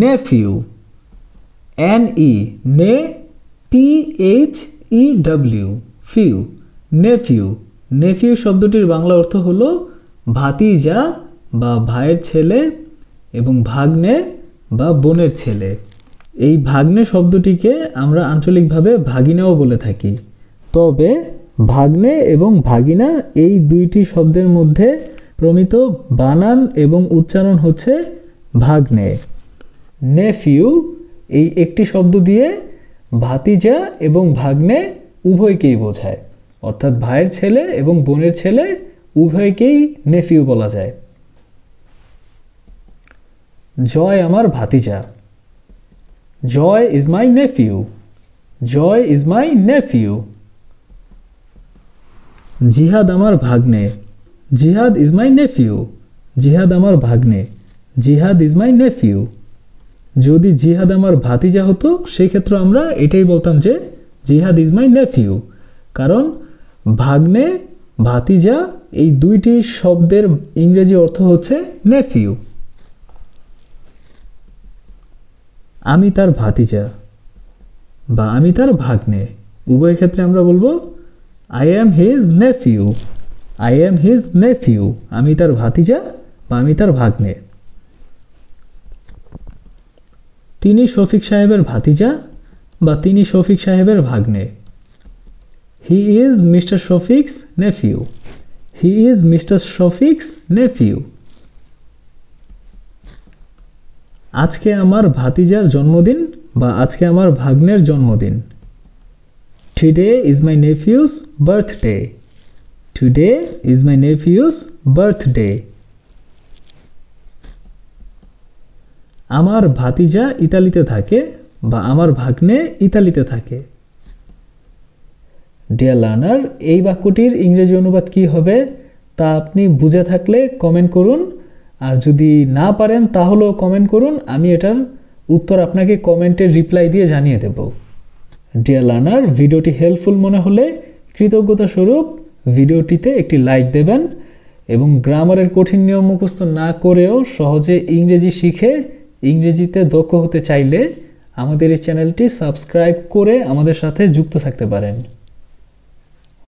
Nephew, NE, নে, THEW, few, Nephew. Nephew শব্দটির বাংলা অর্থ হলো ভাতিজা বা ভাইয়ের ছেলে এবং ভাগ্নে বা বোনের ছেলে। এই ভাগ্নে শব্দটিকে আমরা আঞ্চলিকভাবে ভাগিনাও বলে থাকি। তবে ভাগ্নে এবং ভাগিনা এই দুইটি শব্দের মধ্যে প্রমিত বানান এবং উচ্চারণ হচ্ছে ভাগ্নে। নেফিউ এই একটি শব্দ দিয়ে ভাতিজা এবং ভাগ্নে উভয়কেই বোঝায়, অর্থাৎ ভাইয়ের ছেলে এবং বোনের ছেলে উভয়কেই নেফিউ বলা যায়। জয় আমার ভাতিজা, Joy is my nephew, Joy is my nephew. Jihad আমার ভাগ্নে, জিহাদ ইজ মাই নেফিউ, জিহাদ আমার ভাগ্নে, জিহাদ ইজ মাই নেফিউ। যদি জিহাদ আমার ভাতিজা হতো সেই ক্ষেত্রে আমরা এটাই বলতাম যে জিহাদ ইজ মাই নেফিউ, কারণ ভাগ্নে ভাতিজা এই দুইটি শব্দের ইংরেজি অর্থ হচ্ছে নেফিউ। আমি তার ভাতিজা বা আমি তার ভাগ্নে, উভয় ক্ষেত্রে আমরা বলবো I am his nephew, I am his nephew. আমি তার ভাতিজা বা আমি তার ভাগ্নে। তিনি শফিক সাহেবের ভাতিজা বা তিনি শফিক সাহেবের ভাগ্নে। He is mister Shafiq's nephew, he is mister Shafiq's nephew. আজকে আমার ভাতিজার জন্মদিন বা আজকে আমার ভাগ্নের জন্মদিন। Today is my nephew's birthday, today is my nephew's birthday. আমার ভাতিজা ইতালিতে থাকে বা আমার ভাগ্নে ইতালিতে থাকে। ডিয়ার লার্নার, এই বাক্যটির ইংরেজি অনুবাদ কি হবে তা আপনি বুঝে থাকলে কমেন্ট করুন, আর যদি না পারেন তাহলেও কমেন্ট করুন, আমি এটার উত্তর আপনাকে কমেন্টের রিপ্লাই দিয়ে জানিয়ে দেব। ডিয়ার লার্নার, ভিডিওটি হেল্পফুল মনে হলে কৃতজ্ঞতা স্বরূপ ভিডিওটিতে একটি লাইক দেবেন এবং গ্রামারের কঠিন নিয়ম মুখস্থ না করেও সহজে ইংরেজি শিখে ইংরেজিতে দক্ষ হতে চাইলে আমাদের এই চ্যানেলটি সাবস্ক্রাইব করে আমাদের সাথে যুক্ত থাকতে পারেন।